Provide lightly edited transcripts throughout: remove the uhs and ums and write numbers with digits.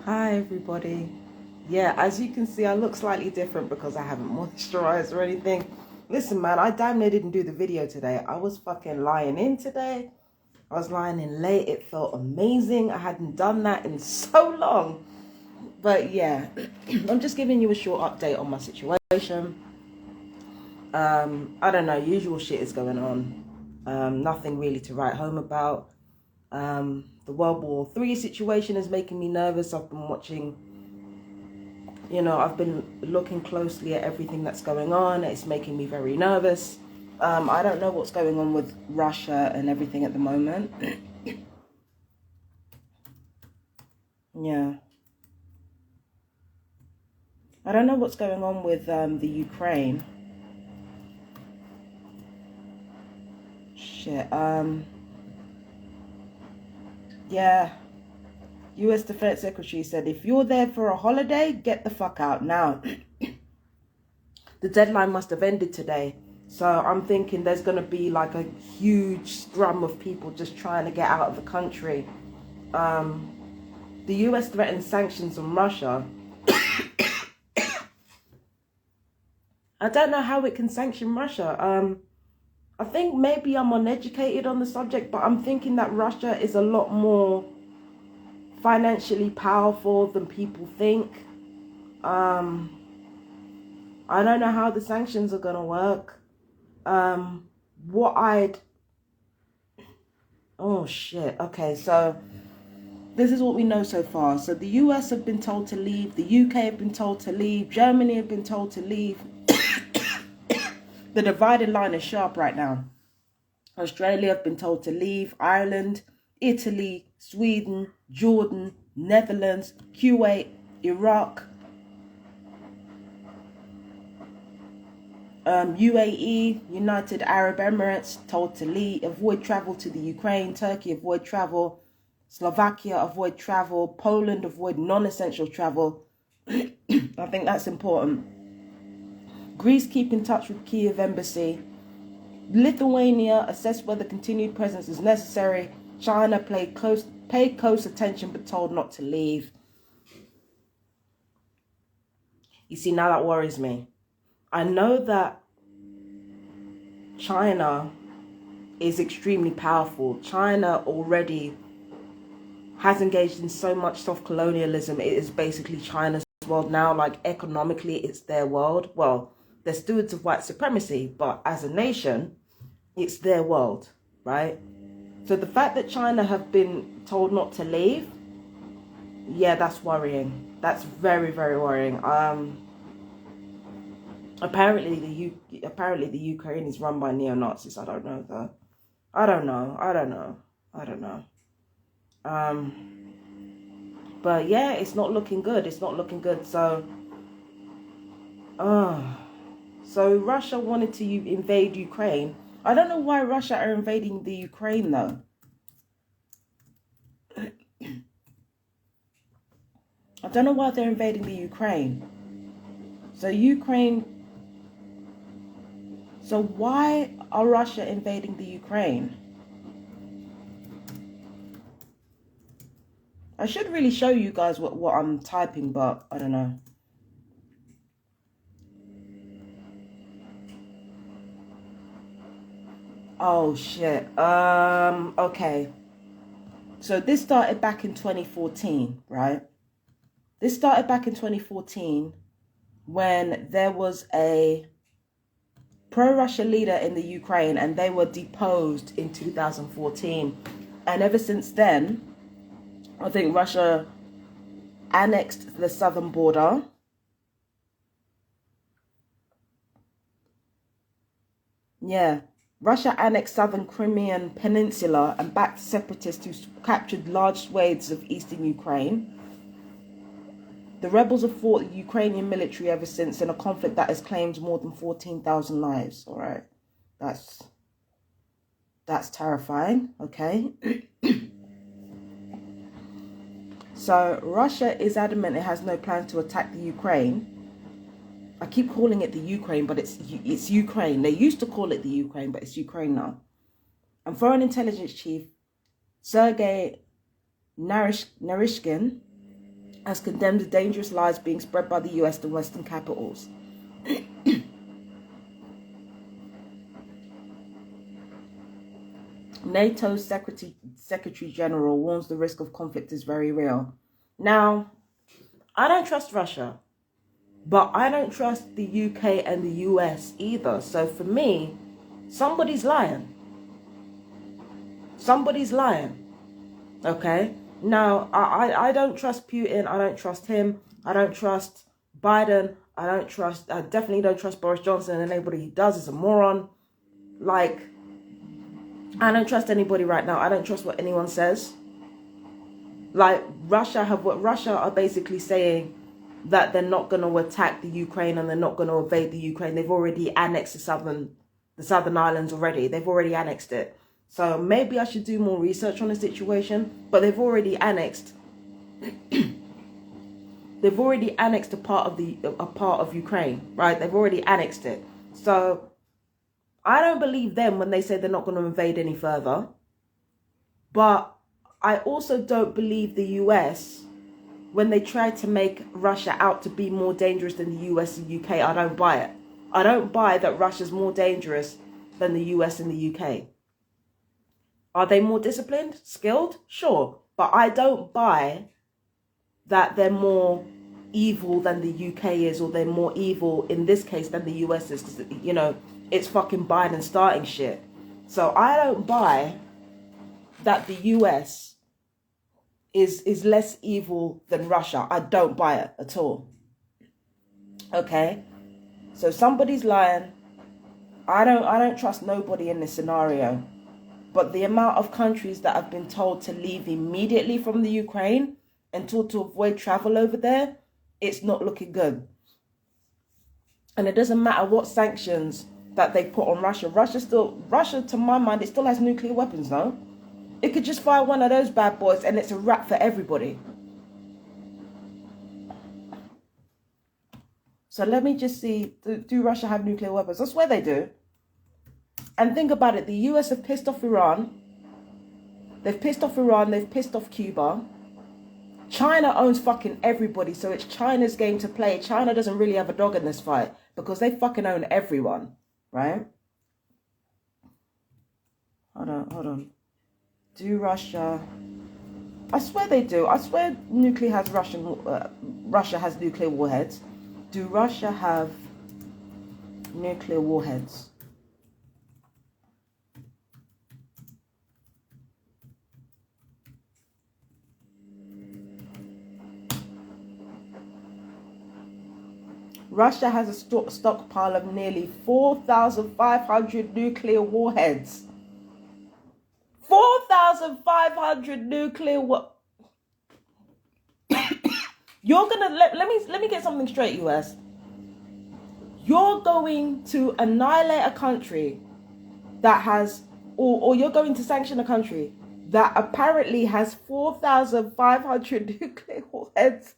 Hi everybody. Yeah, as you can see, I look slightly different because I haven't moisturized or anything. Listen, man, I damn near didn't do the video today. I was fucking lying in today. I was lying in late. It felt amazing. I hadn't done that in so long. But yeah, I'm just giving you a short update on my situation. I don't know, usual shit is going on. Nothing really to write home about. The World War III situation is making me nervous. I've been watching, I've been looking closely at everything that's going on. It's making me very nervous. I don't know what's going on with Russia and everything at the moment. Yeah. I don't know what's going on with the Ukraine. Shit. Yeah. US Defense Secretary said, if you're there for a holiday, get the fuck out now. The deadline must have ended today. So I'm thinking there's going to be like a huge scrum of people just trying to get out of the country. The US threatened sanctions on Russia. I don't know how it can sanction Russia. I think maybe I'm uneducated on the subject, but I'm thinking that Russia is a lot more financially powerful than people think. I don't know how the sanctions are going to work. Oh shit. Okay, so this is what we know so far. So the US have been told to leave. The UK have been told to leave. Germany have been told to leave. The divided line is sharp right now. Australia have been told to leave. Ireland, Italy, Sweden, Jordan, Netherlands, Kuwait, Iraq, UAE, United Arab Emirates, told to leave. Avoid travel to the Ukraine. Turkey, avoid travel. Slovakia, avoid travel. Poland, avoid non-essential travel. I think that's important. Greece, keep in touch with Kiev embassy. Lithuania, assess whether continued presence is necessary. China, pay close attention but told not to leave. You see, now that worries me. I know that China is extremely powerful. China already has engaged in so much soft colonialism. It is basically China's world now. Like economically, it's their world. Well, they're stewards of white supremacy, but as a nation, it's their world, right? So the fact that China have been told not to leave, yeah, that's worrying. That's very, very worrying. Apparently the Ukraine is run by neo-Nazis. I don't know though. I don't know. But yeah, it's not looking good. It's not looking good. So, so Russia wanted to invade Ukraine. I don't know why Russia are invading the Ukraine though. I don't know why they're invading the Ukraine. So why are Russia invading the Ukraine? I should really show you guys what I'm typing, but I don't know. Oh shit. Okay. So this started back in 2014, right? This started back in 2014 when there was a pro-Russia leader in the Ukraine and they were deposed in 2014. And ever since then, I think Russia annexed the southern border. Yeah. Russia annexed southern Crimean Peninsula and backed separatists who captured large swathes of eastern Ukraine. The rebels have fought the Ukrainian military ever since in a conflict that has claimed more than 14,000 lives. All right. That's terrifying. Okay. So Russia is adamant it has no plans to attack the Ukraine. I keep calling it the Ukraine, but it's Ukraine. They used to call it the Ukraine, but it's Ukraine now. And Foreign Intelligence Chief Sergei Narishkin has condemned the dangerous lies being spread by the US to Western capitals. NATO's Secretary General warns the risk of conflict is very real. Now, I don't trust Russia, but I don't trust the UK and the US either. So for me, somebody's lying. Somebody's lying. Okay? Now, I don't trust Putin. I don't trust him. I don't trust Biden. I definitely don't trust Boris Johnson, and anybody he does is a moron. Like, I don't trust anybody right now. I don't trust what anyone says. Like, Russia are basically saying that they're not going to attack the Ukraine and they're not going to invade the Ukraine. They've already annexed the southern islands already. They've already annexed it. So maybe I should do more research on the situation. But they've already annexed. They've already annexed a part of Ukraine, right? They've already annexed it. So I don't believe them when they say they're not going to invade any further. But I also don't believe the US when they try to make Russia out to be more dangerous than the US and UK. I don't buy it. I don't buy that Russia's more dangerous than the US and the UK. Are they more disciplined, skilled? Sure. But I don't buy that they're more evil than the UK is, or they're more evil in this case than the US is, because, you know, it's fucking Biden starting shit. So I don't buy that the US is less evil than Russia. I don't buy it at all. Okay? So somebody's lying. I don't trust nobody in this scenario. But the amount of countries that have been told to leave immediately from the Ukraine and told to avoid travel over there, it's not looking good. And it doesn't matter what sanctions that they put on Russia. Russia, to my mind, it still has nuclear weapons, no? It could just fire one of those bad boys and it's a wrap for everybody. So let me just see, do Russia have nuclear weapons? I swear they do. And think about it, the US have pissed off Iran. They've pissed off Iran, they've pissed off Cuba. China owns fucking everybody, so it's China's game to play. China doesn't really have a dog in this fight because they fucking own everyone, right? Hold on. Do Russia... I swear they do. I swear Russia has nuclear warheads. Do Russia have nuclear warheads? Russia has a stockpile of nearly 4,500 nuclear warheads. 4,500 nuclear You're gonna let me get something straight, US. You're going to annihilate a country that has, or you're going to sanction a country that apparently has 4,500 nuclear warheads.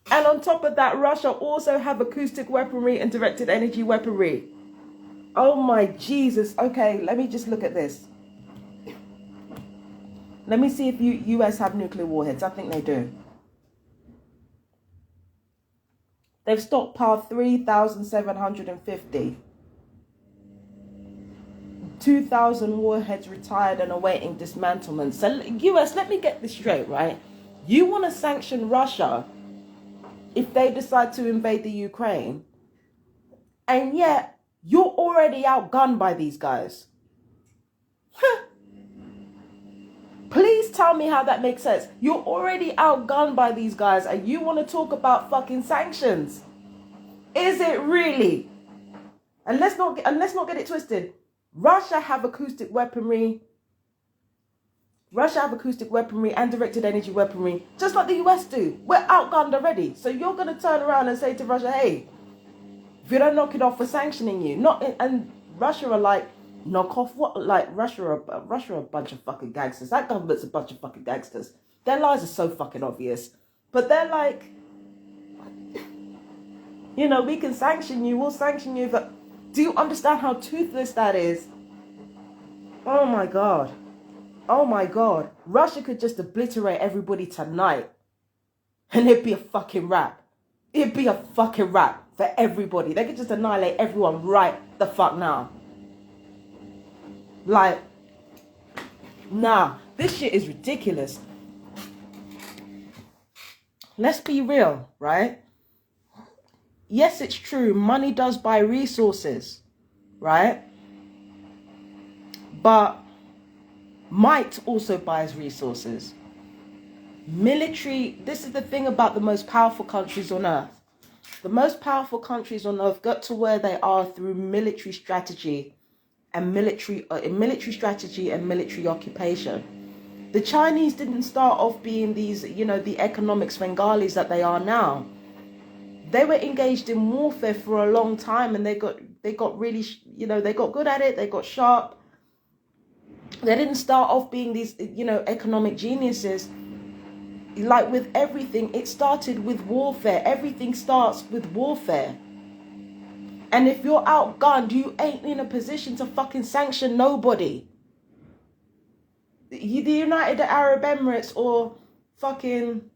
And on top of that, Russia also have acoustic weaponry and directed energy weaponry. Oh my Jesus. Okay, let me just look at this. Let me see if US have nuclear warheads. I think they do. They've stockpiled 3,750. 2,000 warheads retired and awaiting dismantlement. So US, let me get this straight, right? You want to sanction Russia if they decide to invade the Ukraine, and yet you're already outgunned by these guys. Please tell me how that makes sense. You're already outgunned by these guys and you want to talk about fucking sanctions. Is it really? And let's not get it twisted. Russia have acoustic weaponry. Russia have acoustic weaponry and directed energy weaponry, just like the US do. We're outgunned already. So you're going to turn around and say to Russia, hey, if you don't knock it off, we're sanctioning you. And Russia are like, knock off what? Like, Russia are a bunch of fucking gangsters. That government's a bunch of fucking gangsters. Their lies are so fucking obvious. But they're like, you know, we can sanction you. We'll sanction you. But do you understand how toothless that is? Oh my God. Oh my God. Russia could just obliterate everybody tonight. And it'd be a fucking wrap. It'd be a fucking wrap for everybody. They could just annihilate everyone right the fuck now. Like, nah, this shit is ridiculous. Let's be real, right? Yes, it's true. Money does buy resources, right? But might also buys resources. Military, this is the thing about the most powerful countries on earth. The most powerful countries on earth got to where they are through military strategy and military occupation. The Chinese didn't start off being these, the economic Svengalis that they are now. They were engaged in warfare for a long time, and they got really, they got good at it. They got sharp. They didn't start off being these, economic geniuses. Like with everything, it started with warfare. Everything starts with warfare. And if you're outgunned, you ain't in a position to fucking sanction nobody. The United Arab Emirates or fucking,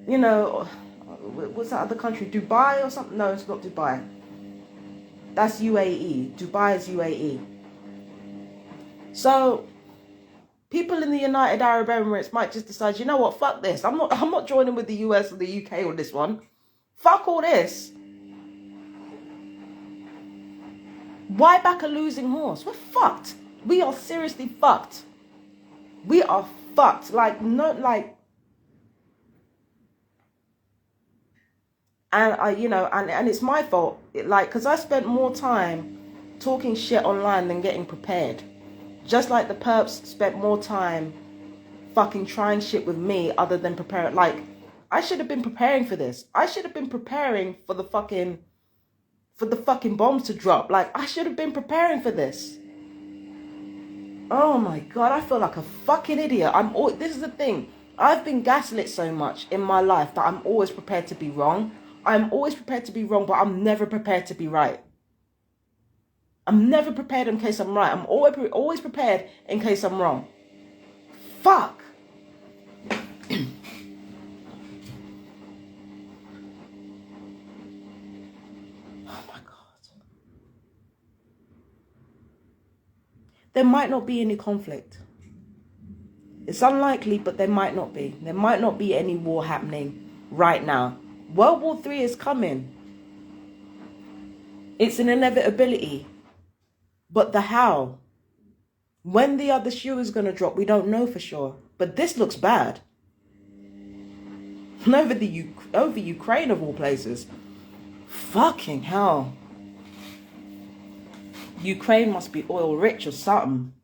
what's that other country? Dubai or something? No, it's not Dubai. That's UAE. Dubai is UAE. So people in the United Arab Emirates might just decide, you know what, fuck this. I'm not joining with the US or the UK on this one. Fuck all this. Why back a losing horse? We're fucked. We are seriously fucked. We are fucked. And it's my fault. Because I spent more time talking shit online than getting prepared. Just like the perps spent more time fucking trying shit with me other than preparing. I should have been preparing for this. I should have been preparing for the fucking bombs to drop. I should have been preparing for this. Oh my God, I feel like a fucking idiot. This is the thing. I've been gaslit so much in my life that I'm always prepared to be wrong. I'm always prepared to be wrong, but I'm never prepared to be right. I'm never prepared in case I'm right. I'm always prepared in case I'm wrong. Fuck. Oh my God. There might not be any conflict. It's unlikely, but there might not be. There might not be any war happening right now. World War III is coming. It's an inevitability. But the how, when the other shoe is going to drop, we don't know for sure. But this looks bad. And over Ukraine of all places. Fucking hell. Ukraine must be oil rich or something.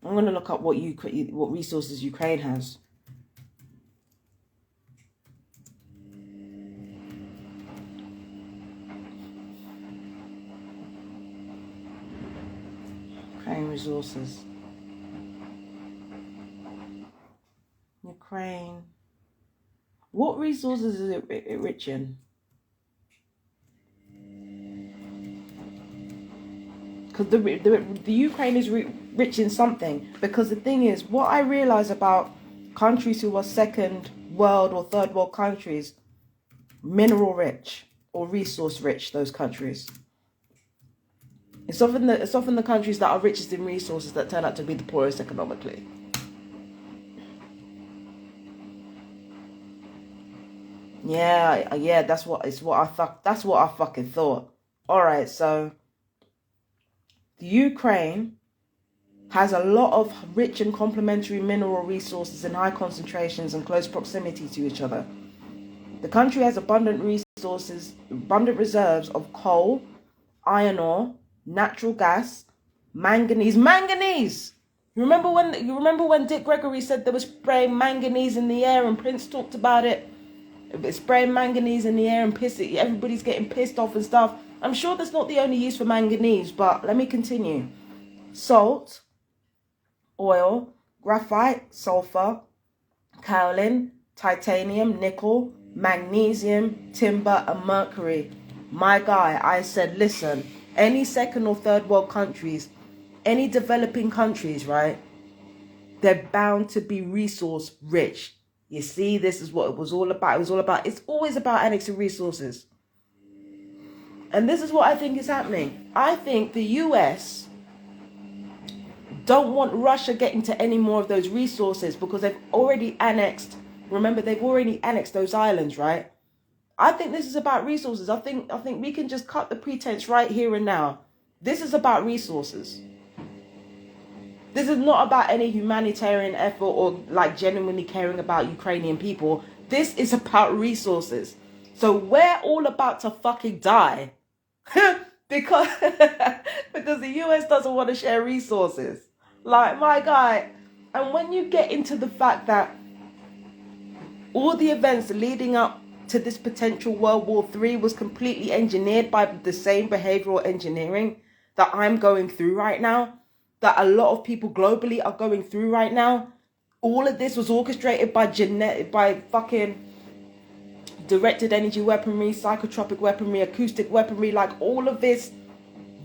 I'm going to look up what resources Ukraine has. Resources. Ukraine. What resources is it rich in? Because the Ukraine is rich in something. Because the thing is, what I realize about countries who are second world or third world countries, mineral rich or resource rich, those countries. It's often the countries that are richest in resources that turn out to be the poorest economically. Yeah, that's what I fucking thought. All right, so the Ukraine has a lot of rich and complementary mineral resources in high concentrations and close proximity to each other. The country has abundant reserves of coal, iron ore, natural gas, manganese. You remember when Dick Gregory said they were spraying manganese in the air, and Prince talked about it? Spraying manganese in the air and everybody's getting pissed off and stuff. I'm sure that's not the only use for manganese, but let me continue. Salt, oil, graphite, sulfur, kaolin, titanium, nickel, magnesium, timber, and mercury. My guy, I said, listen, any second or third world countries, any developing countries, right? They're bound to be resource rich. You see, this is what it was all about. It's always about annexing resources. And this is what I think is happening. I think the US don't want Russia getting to any more of those resources because they've already annexed. Remember, they've already annexed those islands, right? I think this is about resources. I think we can just cut the pretense right here and now. This is about resources. This is not about any humanitarian effort or like genuinely caring about Ukrainian people. This is about resources. So we're all about to fucking die because the US doesn't want to share resources. Like, my guy. And when you get into the fact that all the events leading up to this potential World War III was completely engineered by the same behavioral engineering that I'm going through right now, that a lot of people globally are going through right now. All of this was orchestrated by fucking directed energy weaponry, psychotropic weaponry, acoustic weaponry. Like, all of this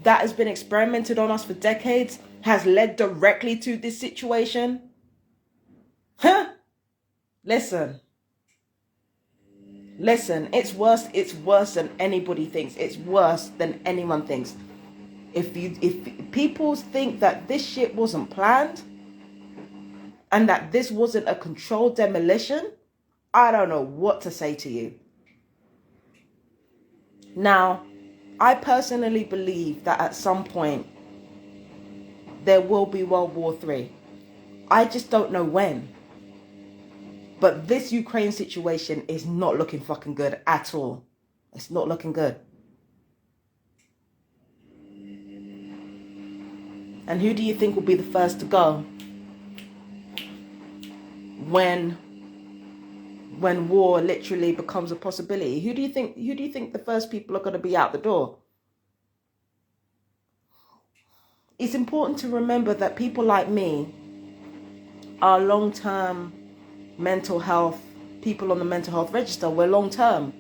that has been experimented on us for decades has led directly to this situation. Listen, it's worse than anybody thinks. It's worse than anyone thinks. If people think that this shit wasn't planned and that this wasn't a controlled demolition, I don't know what to say to you. Now, I personally believe that at some point there will be World War III. I just don't know when. But this Ukraine situation is not looking fucking good at all. It's not looking good. And who do you think will be the first to go when war literally becomes a possibility? Who do you think the first people are going to be out the door? It's important to remember that people like me are long-term mental health, people on the mental health register. We're long-term.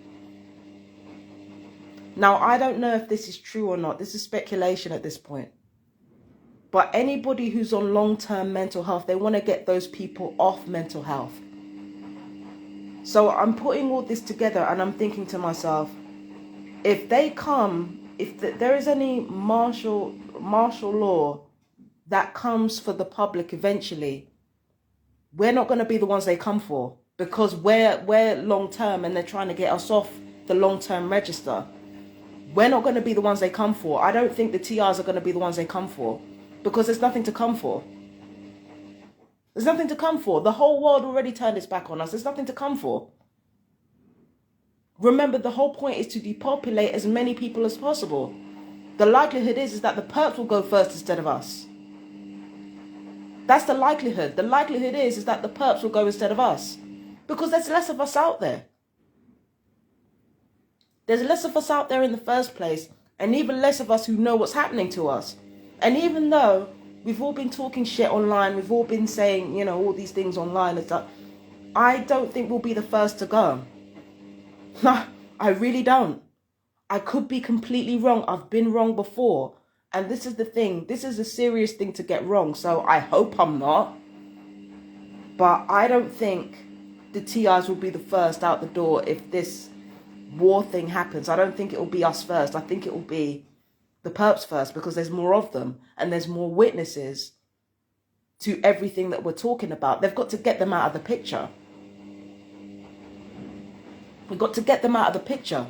Now, I don't know if this is true or not. This is speculation at this point. But anybody who's on long-term mental health, they want to get those people off mental health. So I'm putting all this together and I'm thinking to myself, if there is any martial law that comes for the public eventually, we're not going to be the ones they come for, because we're long-term and they're trying to get us off the long-term register. We're not going to be the ones they come for. I don't think the TRs are going to be the ones they come for, because there's nothing to come for. There's nothing to come for. The whole world already turned its back on us. There's nothing to come for. Remember, the whole point is to depopulate as many people as possible. The likelihood is that the perps will go first instead of us. That's the likelihood. The likelihood is that the perps will go instead of us, because there's less of us out there. There's less of us out there in the first place, and even less of us who know what's happening to us. And even though we've all been talking shit online, we've all been saying, all these things online and stuff, I don't think we'll be the first to go. I really don't. I could be completely wrong. I've been wrong before. And this is the thing. This is a serious thing to get wrong. So I hope I'm not. But I don't think the TIs will be the first out the door if this war thing happens. I don't think it will be us first. I think it will be the perps first, because there's more of them and there's more witnesses to everything that we're talking about. They've got to get them out of the picture. We've got to get them out of the picture.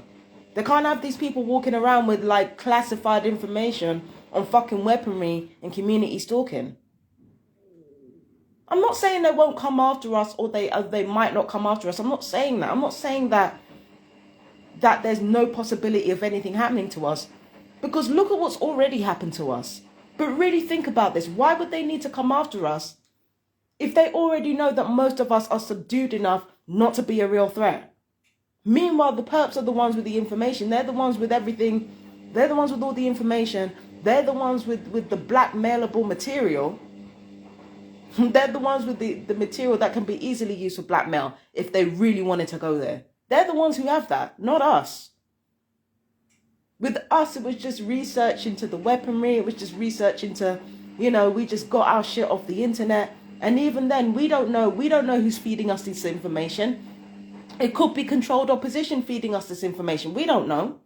They can't have these people walking around with like classified information on fucking weaponry and community stalking. I'm not saying they won't come after us, or they might not come after us. I'm not saying that. I'm not saying that there's no possibility of anything happening to us, because look at what's already happened to us. But really think about this. Why would they need to come after us if they already know that most of us are subdued enough not to be a real threat? Meanwhile, the perps are the ones with the information. They're the ones with everything. They're the ones with all the information. They're the ones with the blackmailable material. They're the ones with the material that can be easily used for blackmail if they really wanted to go there. They're the ones who have that, not us. With us, it was just research into the weaponry. It was just research into, we just got our shit off the internet. And even then, we don't know who's feeding us this information. It could be controlled opposition feeding us this information. We don't know.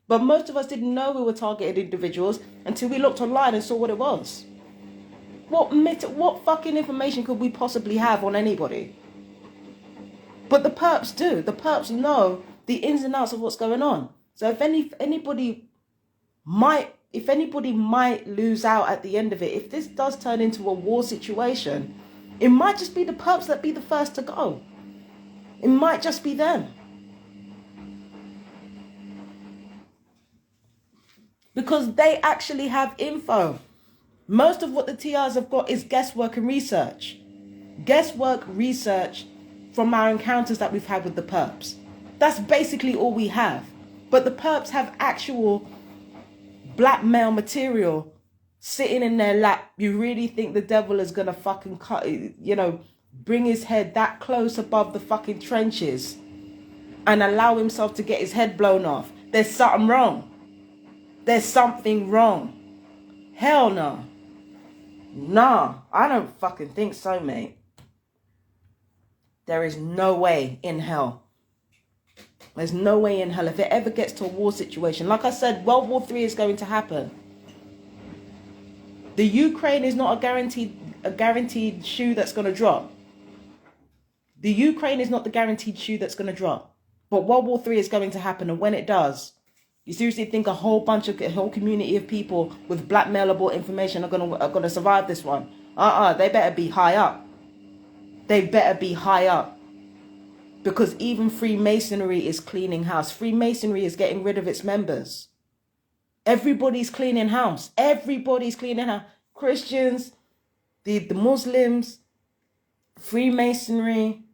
But most of us didn't know we were targeted individuals until we looked online and saw what it was. What fucking information could we possibly have on anybody? But the perps do. The perps know the ins and outs of what's going on. So if anybody might lose out at the end of it, if this does turn into a war situation, it might just be the perps that be the first to go. It might just be them. Because they actually have info. Most of what the TRs have got is guesswork and research. Guesswork, research from our encounters that we've had with the perps. That's basically all we have. But the perps have actual blackmail material sitting in their lap. You really think the devil is gonna fucking bring his head that close above the fucking trenches and allow himself to get his head blown off? There's something wrong. There's something wrong. Hell no. Nah, I don't fucking think so, mate. There is no way in hell. There's no way in hell. If it ever gets to a war situation, like I said, World War III is going to happen. The Ukraine is not a guaranteed shoe that's going to drop. The Ukraine is not the guaranteed shoe that's going to drop. But World War III is going to happen, and when it does, you seriously think a whole community of people with blackmailable information are gonna survive this one? They better be high up. They better be high up. Because even Freemasonry is cleaning house. Freemasonry is getting rid of its members. Everybody's cleaning house. Everybody's cleaning house. Christians, the Muslims, Freemasonry,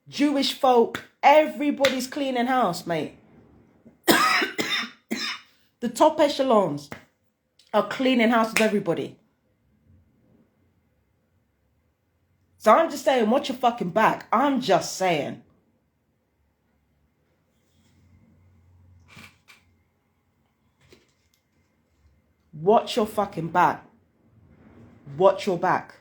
Jewish folk, everybody's cleaning house, mate. The top echelons are cleaning house with everybody. So I'm just saying, watch your fucking back. I'm just saying. Watch your fucking back. Watch your back.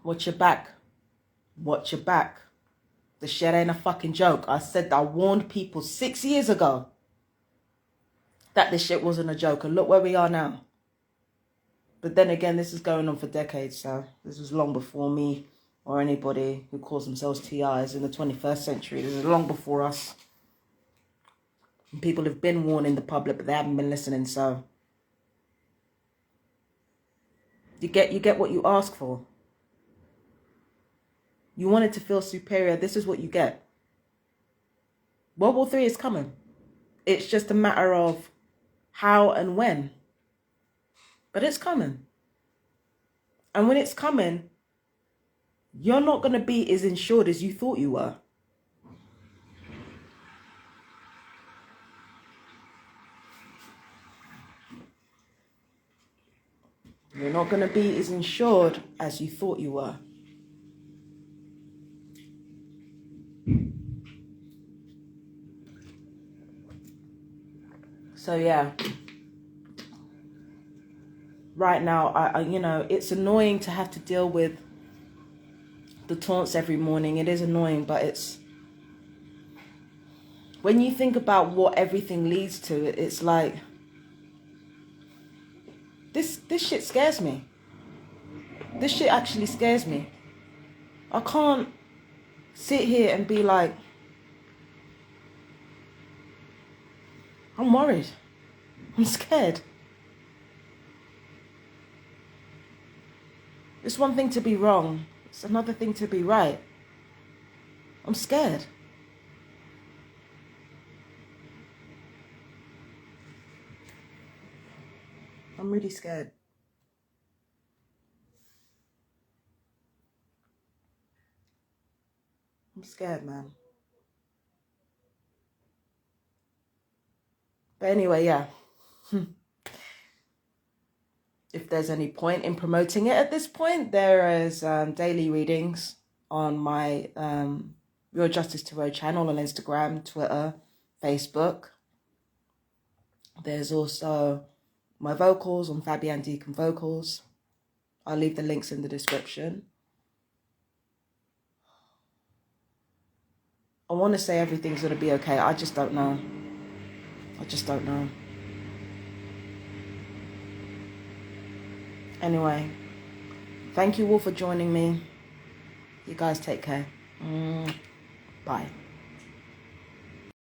Watch your back. Watch your back. The shit ain't a fucking joke. I warned people 6 years ago that this shit wasn't a joke. And look where we are now. But then again, this is going on for decades. So this was long before me or anybody who calls themselves TIs in the 21st century. This is long before us. And people have been warning the public, but they haven't been listening. So you get what you ask for. You wanted to feel superior. This is what you get. World War III is coming. It's just a matter of how and when. But it's coming. And when it's coming, you're not going to be as insured as you thought you were. You're not going to be as insured as you thought you were. So yeah, right now, I it's annoying to have to deal with the taunts every morning. It is annoying, but it's, when you think about what everything leads to, it's like, this shit scares me. This shit actually scares me. I can't sit here and be like, I'm worried. I'm scared. It's one thing to be wrong. It's another thing to be right. I'm scared. I'm really scared. I'm scared, man. But anyway, yeah. if there's any point in promoting it at this point, there is daily readings on my Real Justice Tarot channel on Instagram, Twitter, Facebook. There's also my vocals on Fabian Deacon Vocals. I'll leave the links in the description. I want to say everything's going to be okay. I just don't know. I just don't know. Anyway, thank you all for joining me. You guys take care. Bye.